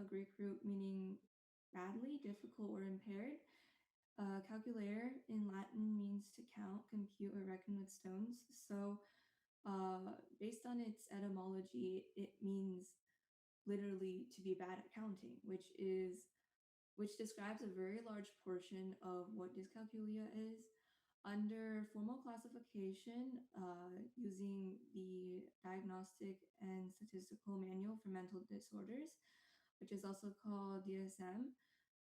Greek root meaning badly, difficult, or impaired. Calculare in Latin means to count, compute, or reckon with stones. So, based on its etymology, it means literally to be bad at counting, which describes a very large portion of what dyscalculia is. Under formal classification, using the Diagnostic and Statistical Manual for Mental Disorders, which is also called DSM,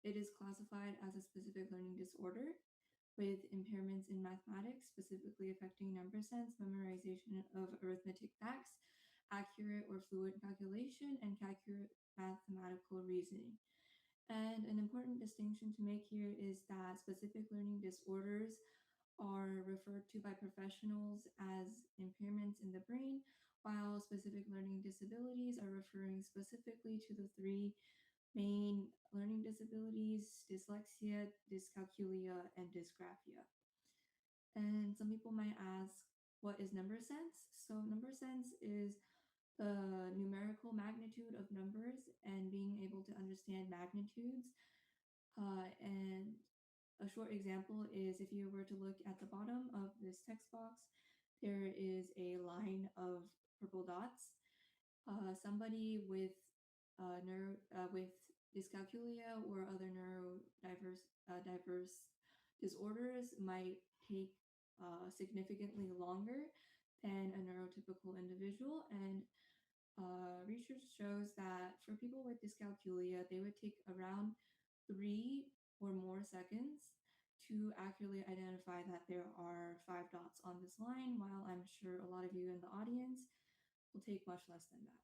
it is classified as a specific learning disorder with impairments in mathematics, specifically affecting number sense, memorization of arithmetic facts, accurate or fluid calculation, and accurate mathematical reasoning. And an important distinction to make here is that specific learning disorders are referred to by professionals as impairments in the brain, while specific learning disabilities are referring specifically to the three main learning disabilities: dyslexia, dyscalculia, and dysgraphia. And some people might ask, what is number sense? So number sense is the numerical magnitude of numbers and being able to understand magnitudes. And a short example is if you were to look at the bottom of this text box, there is a line of purple dots. Somebody with dyscalculia or other diverse disorders might take significantly longer than a neurotypical individual, and research shows that for people with dyscalculia, they would take around 3 or more seconds to accurately identify that there are 5 dots on this line, while I'm sure a lot of you in the audience will take much less than that.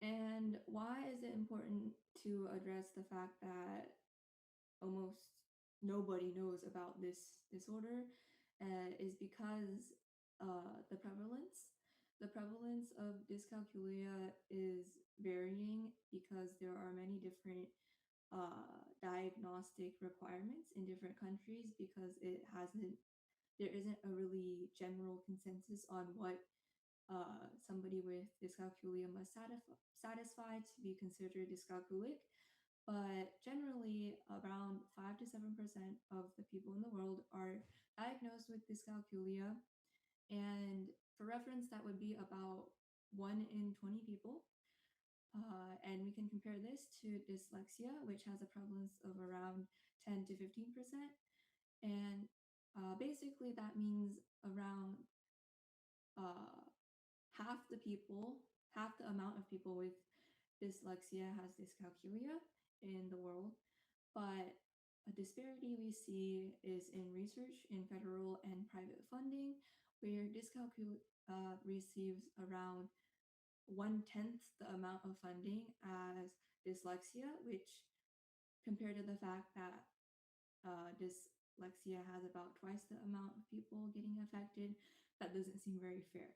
And why is it important to address the fact that almost nobody knows about this disorder? Is because the prevalence of dyscalculia is varying because there are many different diagnostic requirements in different countries, because there isn't a really general consensus on what somebody with dyscalculia must satisfy to be considered dyscalculic. But generally, around 5 to 7% of the people in the world are diagnosed with dyscalculia. And for reference, that would be about 1 in 20 people. And we can compare this to dyslexia, which has a prevalence of around 10 to 15%. And basically, that means around uh, half the amount of people with dyslexia has dyscalculia in the world. But a disparity we see is in research in federal and private funding, where dyscalculia receives around 1/10 the amount of funding as dyslexia, which compared to the fact that dyslexia has about twice the amount of people getting affected, that doesn't seem very fair.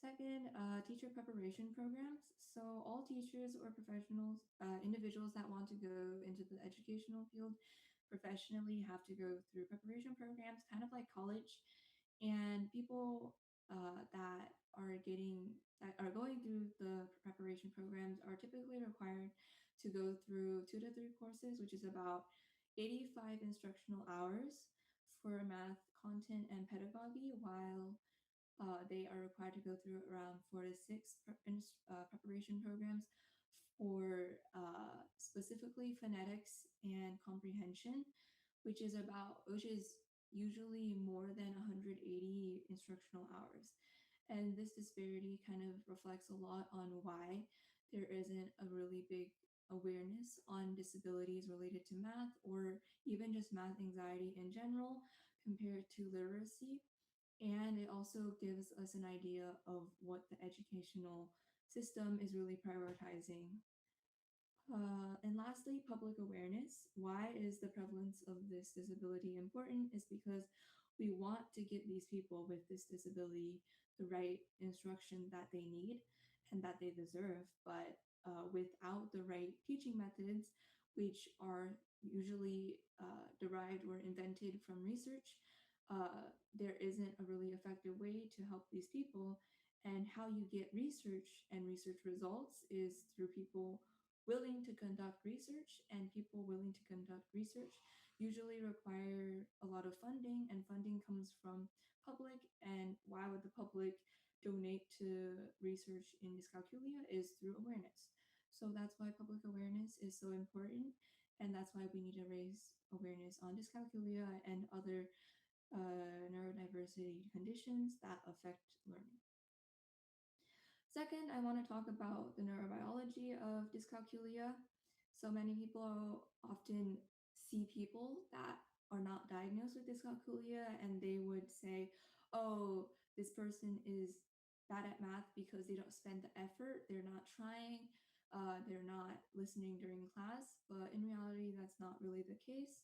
Second, teacher preparation programs. So all teachers or professionals, individuals that want to go into the educational field professionally have to go through preparation programs, kind of like college. And people that are going through the preparation programs are typically required to go through 2 to 3 courses, which is about 85 instructional hours for math content and pedagogy, while they are required to go through around 4 to 6 preparation programs for specifically phonetics and comprehension, which is usually more than 180 instructional hours. And this disparity kind of reflects a lot on why there isn't a really big awareness on disabilities related to math, or even just math anxiety in general, compared to literacy. And it also gives us an idea of what the educational system is really prioritizing. And lastly, public awareness. Why is the prevalence of this disability important? Is because we want to give these people with this disability the right instruction that they need and that they deserve. But without the right teaching methods, which are usually derived or invented from research, there isn't a really effective way to help these people. And how you get research and research results is through people willing to conduct research, and people willing to conduct research usually require a lot of funding, and funding comes from public. And why would the public donate to research in dyscalculia is through awareness. So that's why public awareness is so important, and that's why we need to raise awareness on dyscalculia and other neurodiversity conditions that affect learning. Second, I want to talk about the neurobiology of dyscalculia. So many people often see people that are not diagnosed with dyscalculia, and they would say, oh, this person is bad at math because they don't spend the effort, they're not trying, they're not listening during class. But in reality, that's not really the case.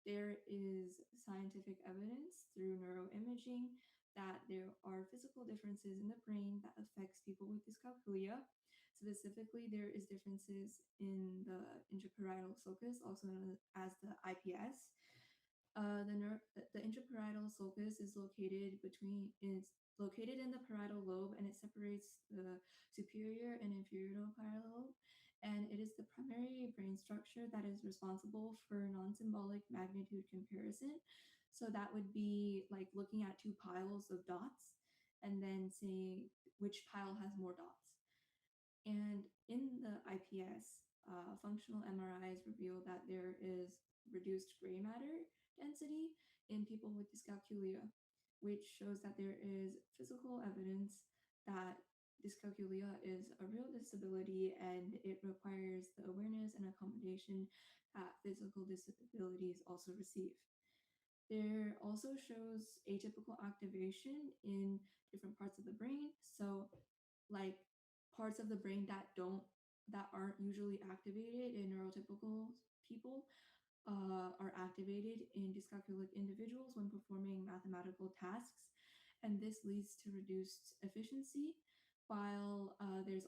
There is scientific evidence through neuroimaging that there are physical differences in the brain that affects people with dyscalculia. Specifically, there is differences in the intraparietal sulcus, also known as the IPS. The intraparietal sulcus is located in the parietal lobe, and it separates the superior and inferior parietal lobe. And it is the primary brain structure that is responsible for non-symbolic magnitude comparison. So that would be like looking at two piles of dots and then saying which pile has more dots. And in the IPS, functional MRIs reveal that there is reduced gray matter density in people with dyscalculia, which shows that there is physical evidence that dyscalculia is a real disability, and it requires the awareness and accommodation that physical disabilities also receive. There also shows atypical activation in different parts of the brain. So, like parts of the brain that aren't usually activated in neurotypical people are activated in dyscalculic individuals when performing mathematical tasks, and this leads to reduced efficiency. While there's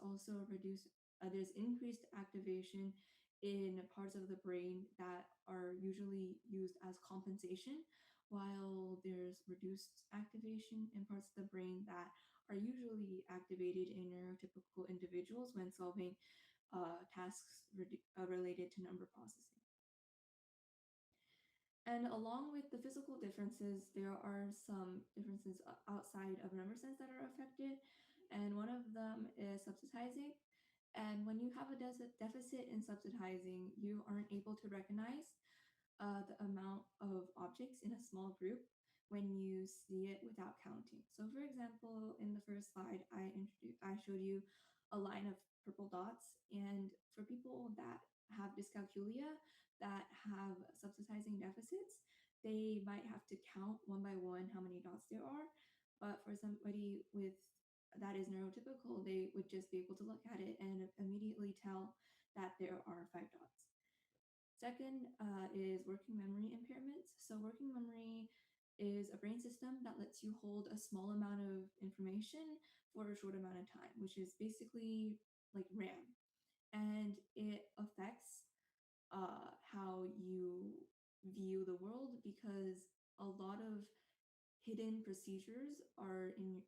increased activation in parts of the brain that are usually used as compensation, while there's reduced activation in parts of the brain that are usually activated in neurotypical individuals when solving tasks related to number processing. And along with the physical differences, there are some differences outside of number sense that are affected. And one of them is subsitizing. And when you have a deficit in subsitizing, you aren't able to recognize the amount of objects in a small group when you see it without counting. So for example, in the first slide, I showed you a line of purple dots, and for people that have dyscalculia, that have subsitizing deficits, they might have to count one by one how many dots there are. But for somebody with that is neurotypical, they would just be able to look at it and immediately tell that there are 5 dots. Second is working memory impairments. So working memory is a brain system that lets you hold a small amount of information for a short amount of time, which is basically like RAM. And it affects how you view the world, because a lot of hidden procedures are in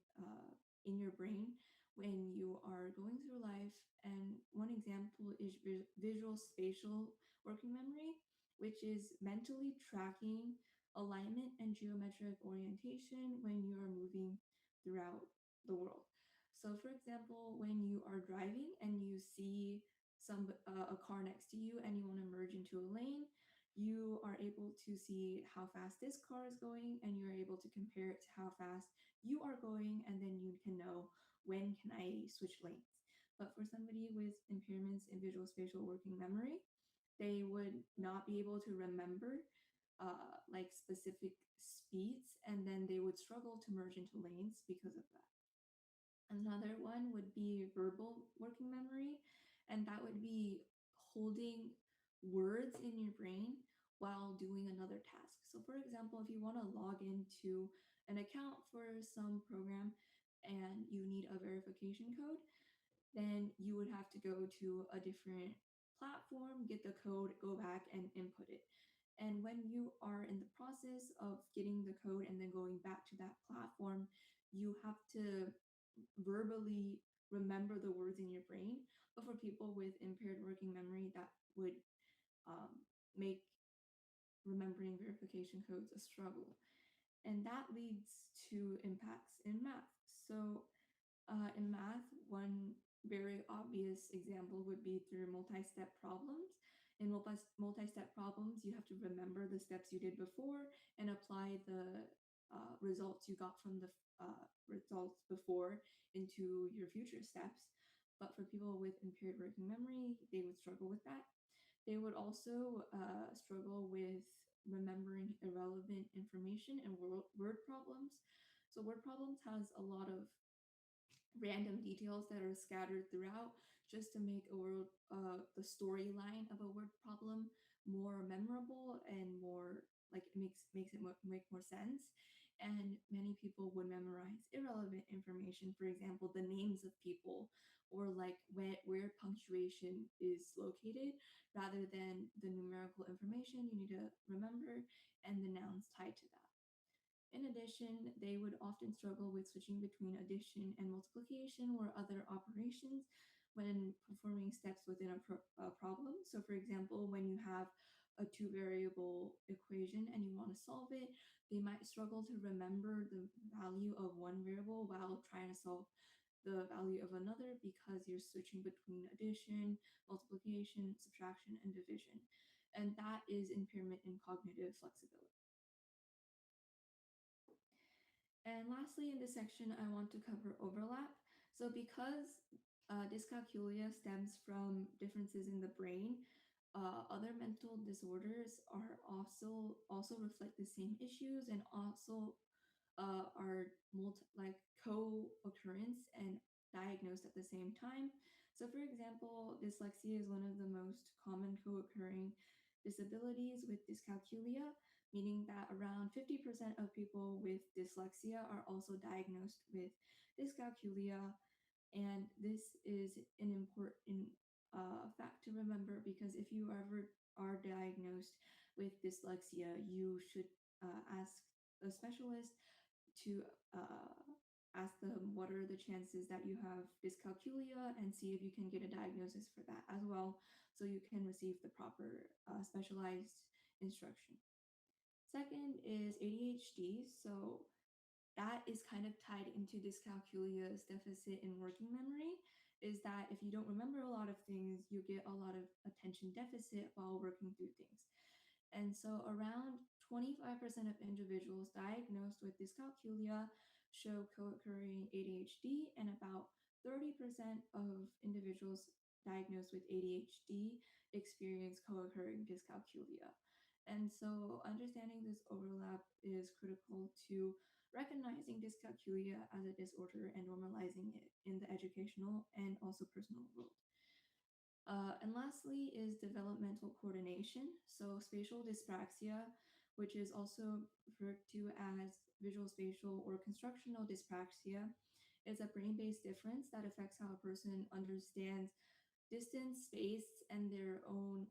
your brain when you are going through life. And one example is visual spatial working memory, which is mentally tracking alignment and geometric orientation when you are moving throughout the world. So for example, when you are driving and you see a car next to you and you want to merge into a lane, you are able to see how fast this car is going, and you're able to compare it to how fast you are going, and then you can know when can I switch lanes. But for somebody with impairments in visual spatial working memory, they would not be able to remember like specific speeds, and then they would struggle to merge into lanes because of that. Another one would be verbal working memory, and that would be holding words in your brain while doing another task. So, for example, if you want to log into an account for some program and you need a verification code, then you would have to go to a different platform, get the code, go back and input it. And when you are in the process of getting the code and then going back to that platform, you have to verbally remember the words in your brain. But for people with impaired working memory, that would make remembering verification codes a struggle. And that leads to impacts in math. So in math, one very obvious example would be through multi-step problems. In multi-step problems, you have to remember the steps you did before and apply the results you got from the results before into your future steps. But for people with impaired working memory, they would struggle with that. They would also struggle with remembering irrelevant information and word problems. So word problems has a lot of random details that are scattered throughout just to make the storyline of a word problem more memorable and more like it makes it make more sense. And many people would memorize irrelevant information, for example the names of people or like where punctuation is located, rather than the numerical information you need to remember and the nouns tied to that. In addition, they would often struggle with switching between addition and multiplication or other operations when performing steps within a problem. So, for example, when you have a two variable equation and you want to solve it, they might struggle to remember the value of one variable while trying to solve the value of another because you're switching between addition, multiplication, subtraction, and division. And that is impairment in cognitive flexibility. And lastly, in this section, I want to cover overlap. So because dyscalculia stems from differences in the brain, other mental disorders are also reflect the same issues and also are co-occurrence and diagnosed at the same time. So for example, dyslexia is one of the most common co-occurring disabilities with dyscalculia, meaning that around 50% of people with dyslexia are also diagnosed with dyscalculia. And this is an important fact to remember because if you ever are diagnosed with dyslexia, you should ask a specialist to ask them what are the chances that you have dyscalculia and see if you can get a diagnosis for that as well so you can receive the proper specialized instruction. Second is ADHD. So that is kind of tied into dyscalculia's deficit in working memory, is that if you don't remember a lot of things, you get a lot of attention deficit while working through things. And so around 25% of individuals diagnosed with dyscalculia show co-occurring ADHD, and about 30% of individuals diagnosed with ADHD experience co-occurring dyscalculia. And so understanding this overlap is critical to recognizing dyscalculia as a disorder and normalizing it in the educational and also personal world. And lastly is developmental coordination. So spatial dyspraxia, which is also referred to as visual spatial or constructional dyspraxia, is a brain-based difference that affects how a person understands distance, space, and their own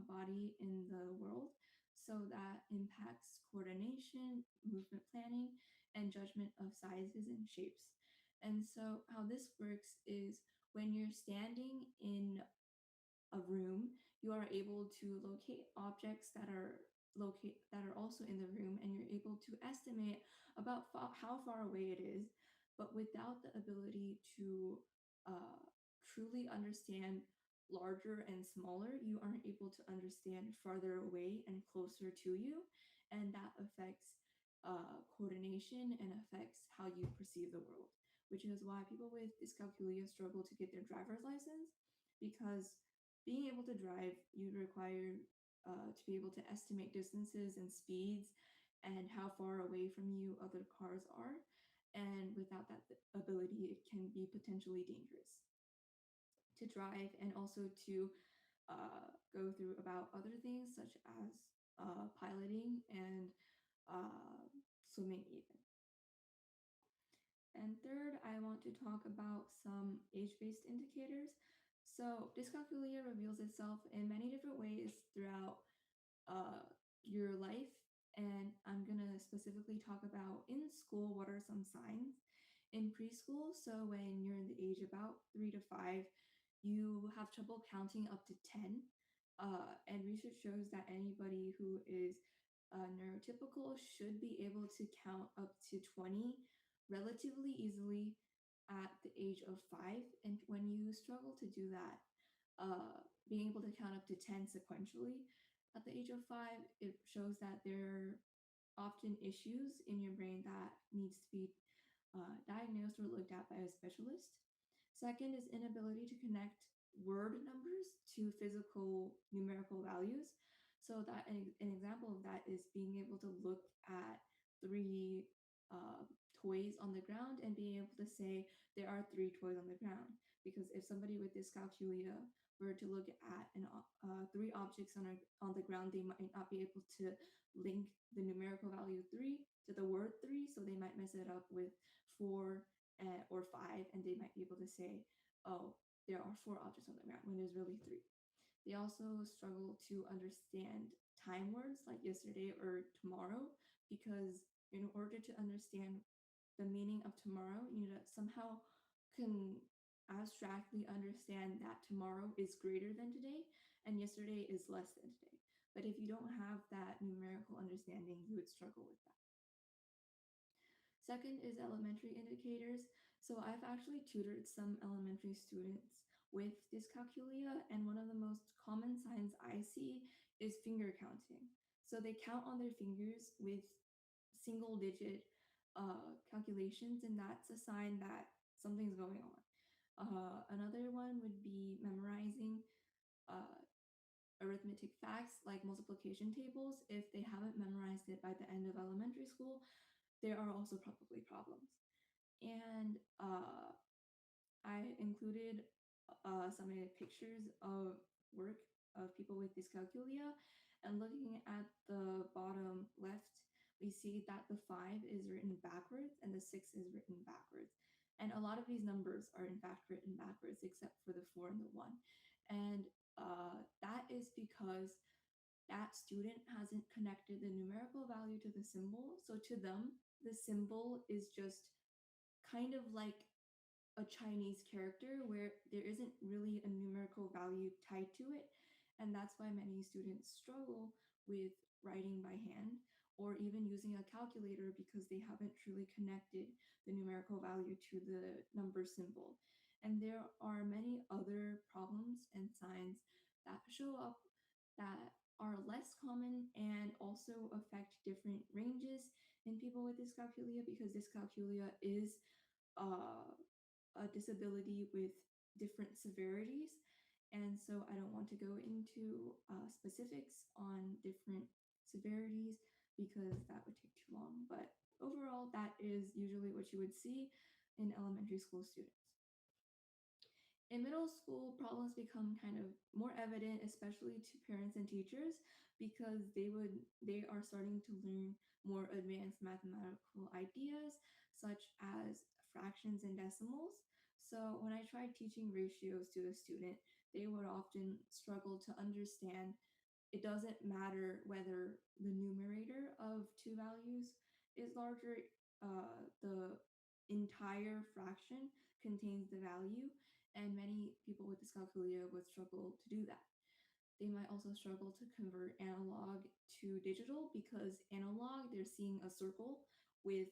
body in the world. So that impacts coordination, movement planning, and judgment of sizes and shapes. And so how this works is when you're standing in a room, you are able to locate objects that are also in the room, and you're able to estimate about how far away it is, but without the ability to uh, truly understand larger and smaller, you aren't able to understand farther away and closer to you, and that affects coordination and affects how you perceive the world, which is why people with dyscalculia struggle to get their driver's license, because being able to drive, you require to be able to estimate distances and speeds and how far away from you other cars are. And without that ability, it can be potentially dangerous to drive and also to go through about other things such as piloting and swimming even. And third, I want to talk about some age-based indicators. So dyscalculia reveals itself in many different ways throughout uh, your life. And I'm going to specifically talk about in school, what are some signs. in preschool, so when you're in the age about 3 to 5, you have trouble counting up to 10. And research shows that anybody who is neurotypical should be able to count up to 20 relatively easily at the age of 5. And when you struggle to do that, being able to count up to 10 sequentially at the age of 5, it shows that there are often issues in your brain that needs to be diagnosed or looked at by a specialist. Second is inability to connect word numbers to physical numerical values. So that an example of that is being able to look at three uh, toys on the ground and being able to say there are three toys on the ground. Because if somebody with dyscalculia were to look at three objects on the ground, they might not be able to link the numerical value three to the word three, so they might mess it up with four or five, and they might be able to say, oh, there are four objects on the ground when there's really three. They also struggle to understand time words like yesterday or tomorrow, because in order to understand the meaning of tomorrow, you need to somehow can abstractly understand that tomorrow is greater than today and yesterday is less than today. But if you don't have that numerical understanding, you would struggle with that. Second is elementary indicators. So I've actually tutored some elementary students with dyscalculia, and one of the most common signs I see is finger counting. So they count on their fingers with single digit calculations, and that's a sign that something's going on. Another one would be memorizing uh, arithmetic facts like multiplication tables. If they haven't memorized it by the end of elementary school, there are also probably problems. And I included some pictures of work of people with dyscalculia. And looking at the bottom left, we see that the 5 is written backwards and the 6 is written backwards. And a lot of these numbers are in fact written backwards except for the 4 and the 1. And that is because that student hasn't connected the numerical value to the symbol. So to them, the symbol is just kind of like a Chinese character where there isn't really a numerical value tied to it. And that's why many students struggle with writing by hand or even using a calculator, because they haven't truly connected the numerical value to the number symbol. And there are many other problems and signs that show up that are less common and also affect different ranges in people with dyscalculia, because dyscalculia is uh, a disability with different severities. And so I don't want to go into specifics on different severities because that would take too long. But overall, that is usually what you would see in elementary school students. In middle school, problems become kind of more evident, especially to parents and teachers, because they are starting to learn more advanced mathematical ideas such as fractions and decimals. So when I tried teaching ratios to a student, they would often struggle to understand it doesn't matter whether the numerator of two values is larger, the entire fraction contains the value, and many people with dyscalculia would struggle to do that. They might also struggle to convert analog to digital, because analog, they're seeing a circle with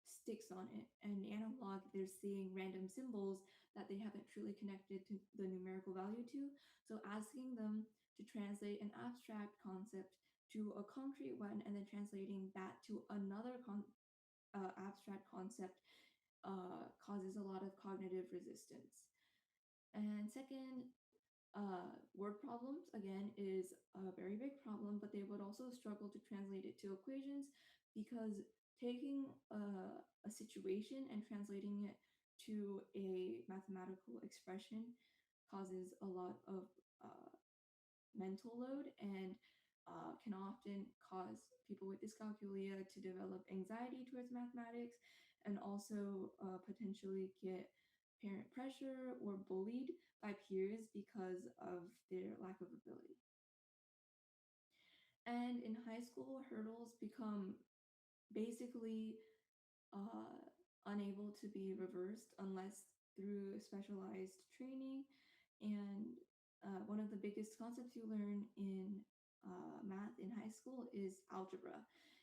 sticks on it, and analog, they're seeing random symbols that they haven't truly connected to the numerical value to. So asking them to translate an abstract concept to a concrete one and then translating that to another abstract concept causes a lot of cognitive resistance. And second, word problems, again, is a very big problem, but they would also struggle to translate it to equations, because taking a situation and translating it to a mathematical expression causes a lot of uh, mental load, and can often cause people with dyscalculia to develop anxiety towards mathematics, and also potentially get parent pressure or bullied by peers because of their lack of ability. And in high school, hurdles become basically unable to be reversed unless through specialized training. And one of the biggest concepts you learn in math in high school is algebra.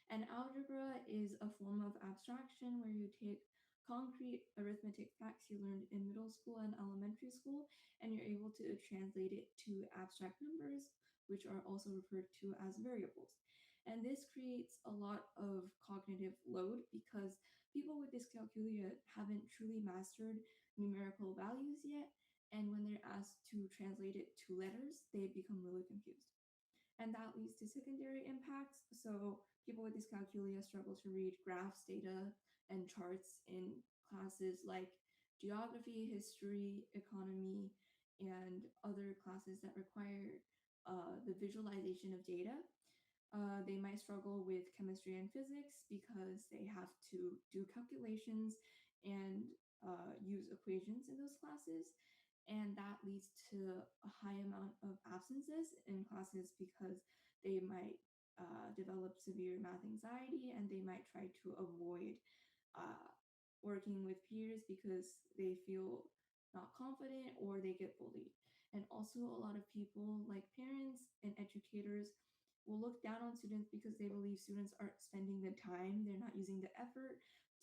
And algebra is a form of abstraction where you take concrete arithmetic facts you learned in middle school and elementary school, and you're able to translate it to abstract numbers, which are also referred to as variables. And this creates a lot of cognitive load because people with dyscalculia haven't truly mastered numerical values yet. And when they're asked to translate it to letters, they become really confused. And that leads to secondary impacts. So people with dyscalculia struggle to read graphs, data, and charts in classes like geography, history, economy, and other classes that require the visualization of data. They might struggle with chemistry and physics because they have to do calculations and use equations in those classes. And that leads to a high amount of absences in classes because they might develop severe math anxiety and they might try to avoid uh, working with peers because they feel not confident or they get bullied. And also, a lot of people, like parents and educators, will look down on students because they believe students aren't spending the time, they're not using the effort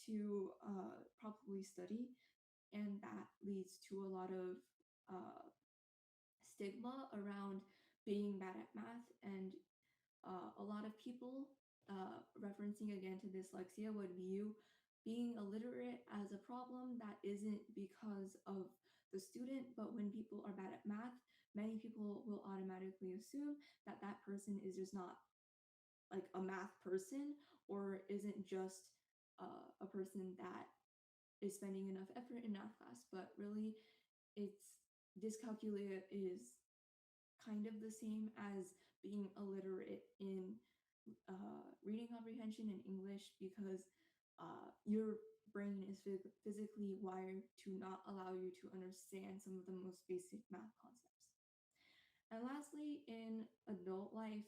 to properly study. And that leads to a lot of uh, stigma around being bad at math. And a lot of people, referencing again to dyslexia, would view being illiterate as a problem that isn't because of the student, but when people are bad at math, many people will automatically assume that that person is just not like a math person or isn't just a person that is spending enough effort in math class, but really it's dyscalculia is kind of the same as being illiterate in reading comprehension in English because your brain is physically wired to not allow you to understand some of the most basic math concepts. And lastly, in adult life,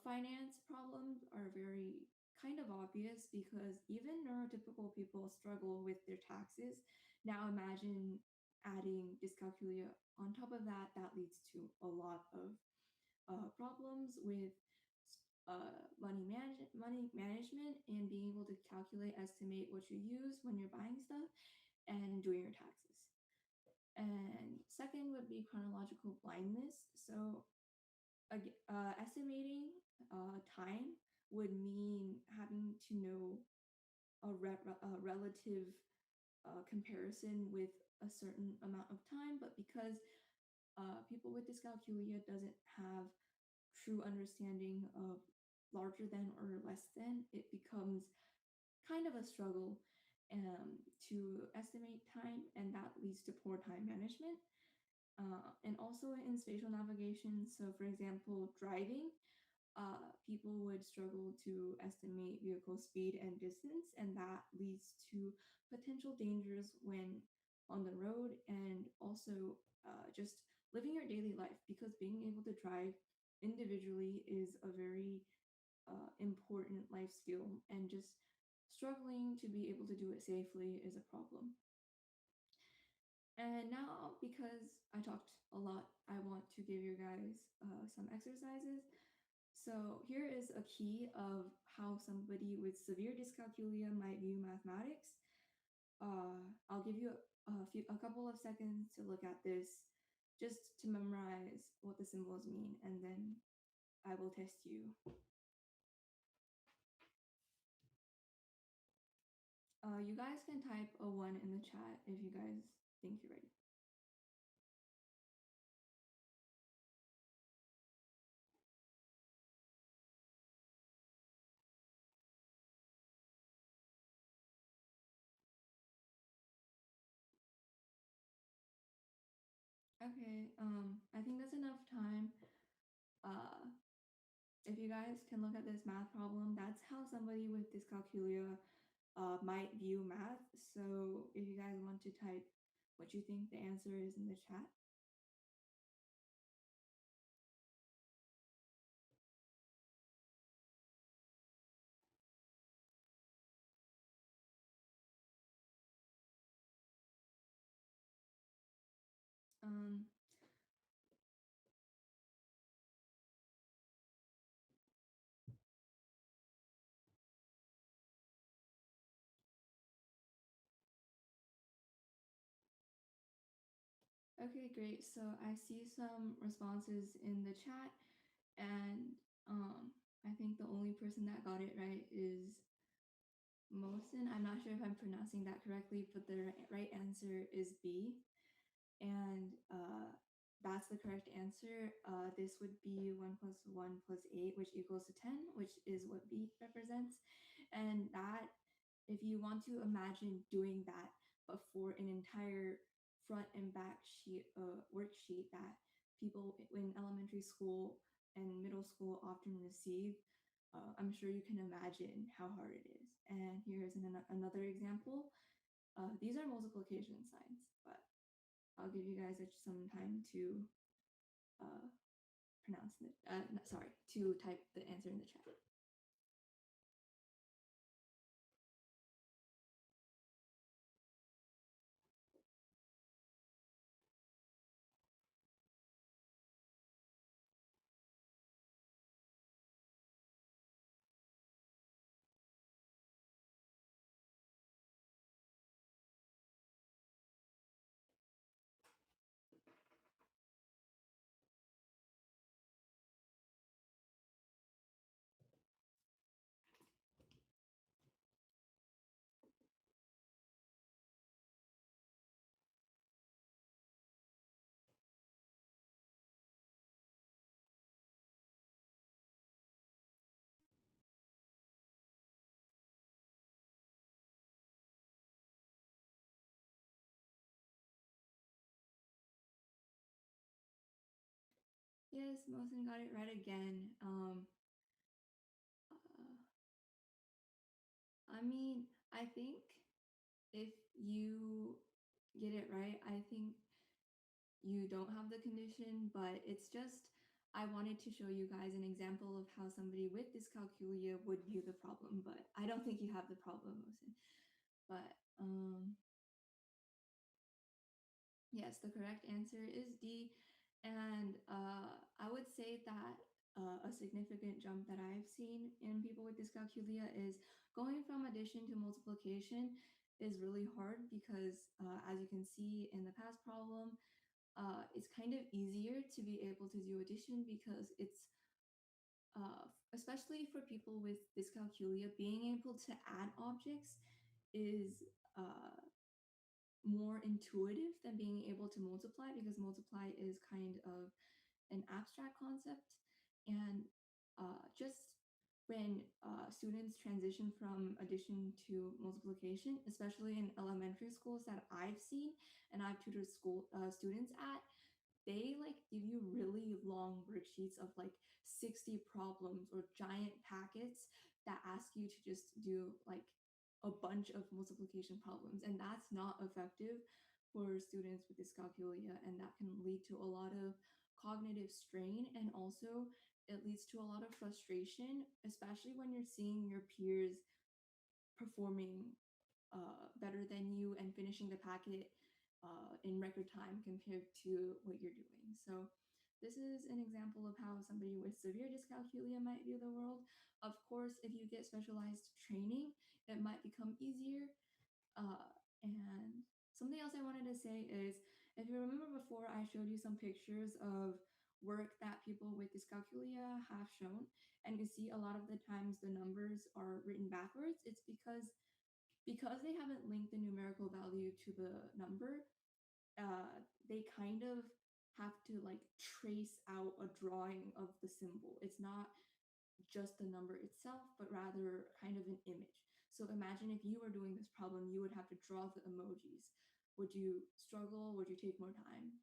finance problems are very kind of obvious because even neurotypical people struggle with their taxes. Now imagine adding dyscalculia on top of that, that leads to a lot of problems with money management and being able to calculate, estimate what you use when you're buying stuff and doing your taxes. And second would be chronological blindness. So estimating time would mean having to know a relative comparison with a certain amount of time, but because people with dyscalculia doesn't have true understanding of larger than or less than, it becomes kind of a struggle to estimate time, and that leads to poor time management. And also in spatial navigation, so for example, driving, people would struggle to estimate vehicle speed and distance, and that leads to potential dangers when on the road, and also just living your daily life because being able to drive individually is a very important life skill, and just struggling to be able to do it safely is a problem. And now, because I talked a lot, I want to give you guys some exercises. So here is a key of how somebody with severe dyscalculia might view mathematics. I'll give you a couple of seconds to look at this just to memorize what the symbols mean, and then I will test you. You guys can type a 1 in the chat if you guys think you're ready. Okay, I think that's enough time. Uh, if you guys can look at this math problem, that's how somebody with dyscalculia might view math. So if you guys want to type what you think the answer is in the chat. Um, okay, great. So I see some responses in the chat, and I think the only person that got it right is Mosin. I'm not sure if I'm pronouncing that correctly, but the right answer is B. And that's the correct answer. This would be 1 plus 1 plus 8, which equals to 10, which is what B represents. And that, if you want to imagine doing that, but for an entire front and back sheet, worksheet that people in elementary school and middle school often receive, I'm sure you can imagine how hard it is. And here's another example. These are multiplication signs, but I'll give you guys some time to uh, pronounce it. Sorry, to type the answer in the chat. Yes, Mosin got it right again. I mean, I think if you get it right, I think you don't have the condition, but it's just I wanted to show you guys an example of how somebody with dyscalculia would view the problem, but I don't think you have the problem, Mosin. But yes, the correct answer is D. And I would say that a significant jump that I've seen in people with dyscalculia is going from addition to multiplication is really hard because, as you can see in the past problem, it's kind of easier to be able to do addition because it's, especially for people with dyscalculia, being able to add objects is more intuitive than being able to multiply because multiply is kind of an abstract concept. And just when students transition from addition to multiplication, especially in elementary schools that I've seen and I've tutored students at, they like give you really long worksheets of like 60 problems or giant packets that ask you to just do like a bunch of multiplication problems, and that's not effective for students with dyscalculia, and that can lead to a lot of cognitive strain, and also it leads to a lot of frustration, especially when you're seeing your peers performing better than you and finishing the packet in record time compared to what you're doing. So this is an example of how somebody with severe dyscalculia might view the world. Of course, if you get specialized training, it might become easier. And something else I wanted to say is, if you remember before, I showed you some pictures of work that people with dyscalculia have shown, and you see a lot of the times the numbers are written backwards. It's because they haven't linked the numerical value to the number, they kind of have to like trace out a drawing of the symbol. It's not just the number itself, but rather kind of an image. So imagine if you were doing this problem, you would have to draw the emojis. Would you struggle? Would you take more time?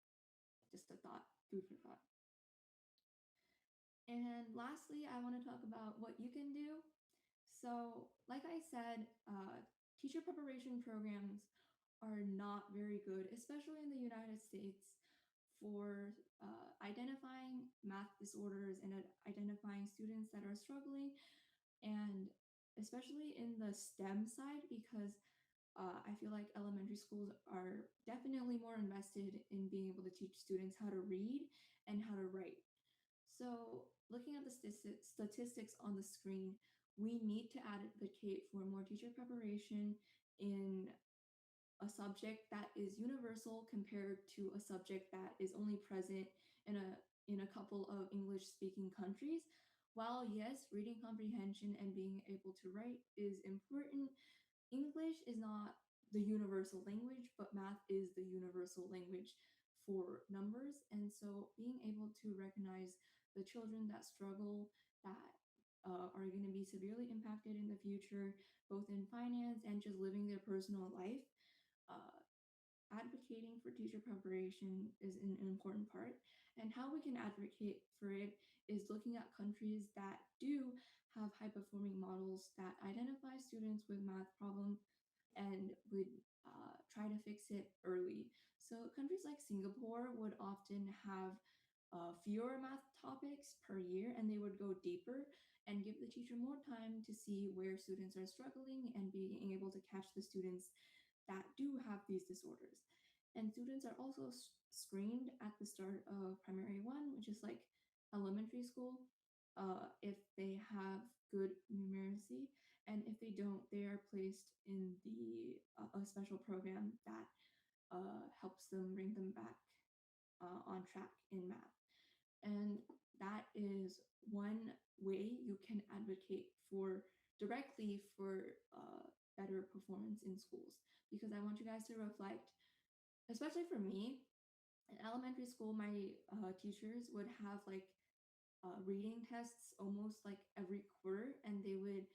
Just a thought, food for thought. And lastly, I want to talk about what you can do. So, like I said, teacher preparation programs are not very good, especially in the United States, for identifying math disorders and identifying students that are struggling, and especially in the STEM side, because I feel like elementary schools are definitely more invested in being able to teach students how to read and how to write. So, looking at the statistics on the screen, we need to advocate for more teacher preparation in a subject that is universal compared to a subject that is only present in a couple of English speaking countries. While yes, reading comprehension and being able to write is important, English is not the universal language, but math is the universal language for numbers. And so being able to recognize the children that struggle, that are going to be severely impacted in the future, both in finance and just living their personal life, uh, advocating for teacher preparation is an important part. And how we can advocate for it is looking at countries that do have high performing models that identify students with math problems and would try to fix it early. So, countries like Singapore would often have fewer math topics per year, and they would go deeper and give the teacher more time to see where students are struggling and being able to catch the students that do have these disorders. And students are also screened at the start of primary one, which is like elementary school, if they have good numeracy. And if they don't, they are placed in the a special program that helps them bring them back on track in math. And that is one way you can advocate for directly for better performance in schools. Because I want you guys to reflect, especially for me, in elementary school, my teachers would have like reading tests almost like every quarter, and they would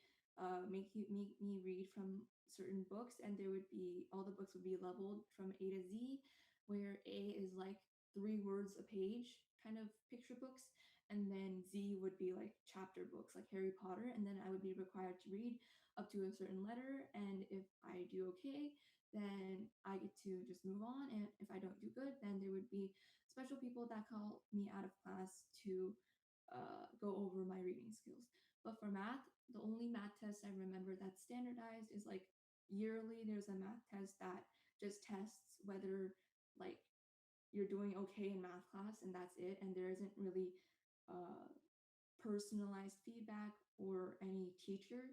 make me read from certain books, and there would be all the books would be leveled from A to Z, where A is like 3 words a page, kind of picture books, and then Z would be like chapter books, like Harry Potter, and then I would be required to read up to a certain letter, and if I do okay, then I get to just move on, and if I don't do good, then there would be special people that call me out of class to go over my reading skills. But for math, the only math test I remember that's standardized is like yearly. There's a math test that just tests whether like you're doing okay in math class, and that's it. And there isn't really uh, personalized feedback or any teacher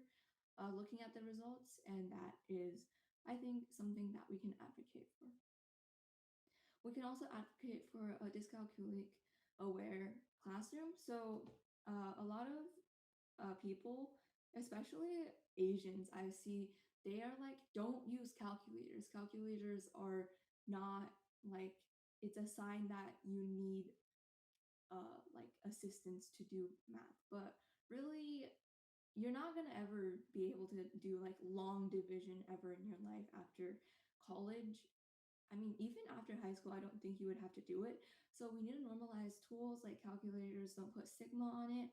looking at the results, and that is, I think, something that we can advocate for. We can also advocate for a dyscalculic aware classroom. So a lot of people, especially Asians, I see they are like, don't use calculators. Calculators are not like, it's a sign that you need like assistance to do math. But really, you're not gonna ever be able to do like long division ever in your life after college. I mean, even after high school, I don't think you would have to do it. So we need to normalize tools like calculators. Don't put sigma on it,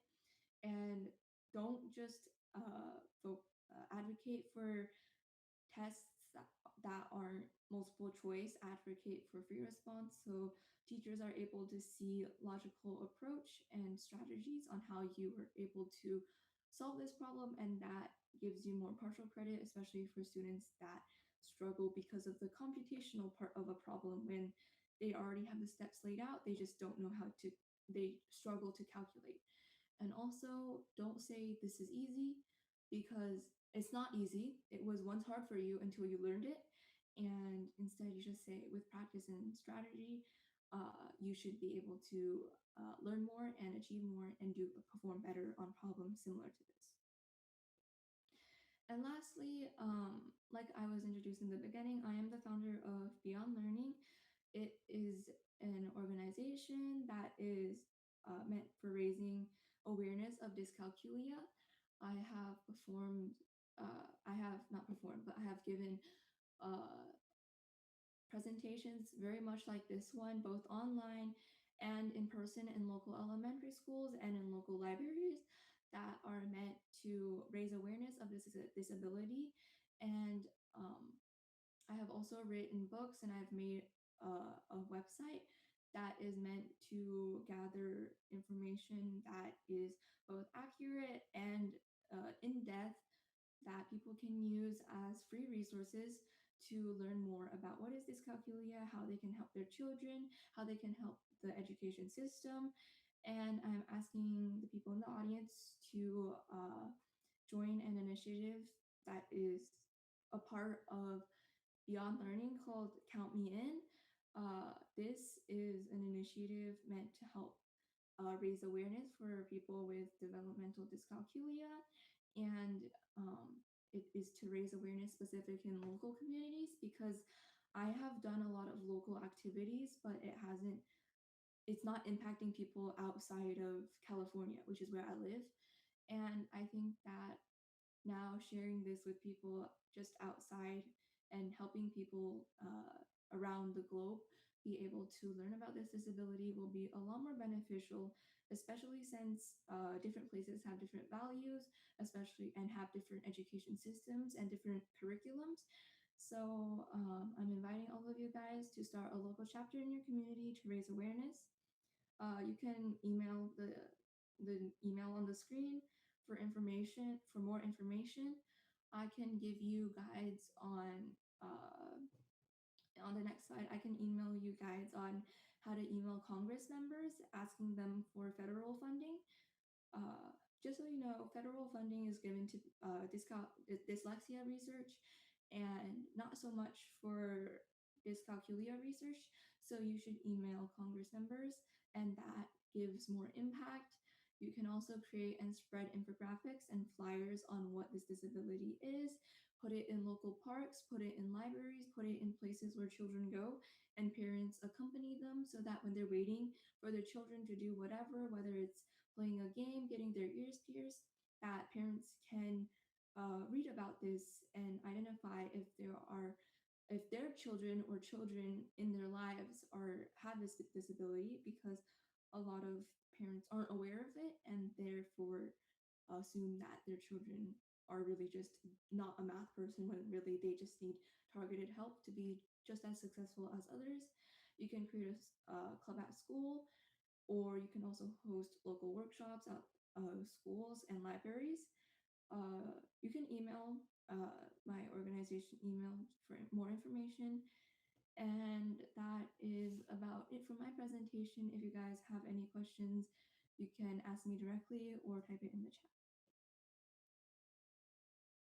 and don't just advocate for tests that aren't multiple choice. Advocate for free response, so teachers are able to see logical approach and strategies on how you were able to solve this problem, and that gives you more partial credit, especially for students that struggle because of the computational part of a problem when they already have the steps laid out, they just don't know how to, they struggle to calculate. And also, don't say this is easy, because it's not easy. It was once hard for you until you learned it. And instead, you just say, with practice and strategy, you should be able to learn more and achieve more and do perform better on problems similar to this. And lastly, like I was introduced in the beginning, I am the founder of Beyond Learning. It is an organization that is meant for raising awareness of dyscalculia. I have not performed, but I have given uh, presentations very much like this one, both online and in person in local elementary schools and in local libraries, that are meant to raise awareness of this disability. And I have also written books, and I've made a website that is meant to gather information that is both accurate and in depth, that people can use as free resources to learn more about what is dyscalculia, how they can help their children, how they can help the education system. And I'm asking the people in the audience to join an initiative that is a part of Beyond Learning called Count Me In. This is an initiative meant to help raise awareness for people with developmental dyscalculia, and it is to raise awareness specific in local communities because I have done a lot of local activities, but it's not impacting people outside of California, which is where I live. And I think that now sharing this with people just outside and helping people around the globe be able to learn about this disability will be a lot more beneficial, especially since different places have different values, especially and have different education systems and different curriculums. So I'm inviting all of you guys to start a local chapter in your community to raise awareness. You can email the email on the screen for more information. I can give you guides on the next slide. I can email you guides on how to email Congress members asking them for federal funding. Just so you know, federal funding is given to dyslexia research and not so much for dyscalculia research. So you should email Congress members, and that gives more impact. You can also create and spread infographics and flyers on what this disability is, put it in local parks, put it in libraries, put it in places where children go, and parents accompany them so that when they're waiting for their children to do whatever, whether it's playing a game, getting their ears pierced, that parents can read about this and identify if their children or children in their lives have this disability, because a lot of parents aren't aware of it and therefore assume that their children are really just not a math person when really they just need targeted help to be just as successful as others. You can create a club at school, or you can also host local workshops at schools and libraries. You can email my organization email for more information. And that is about it for my presentation. If you guys have any questions, you can ask me directly or type it in the chat.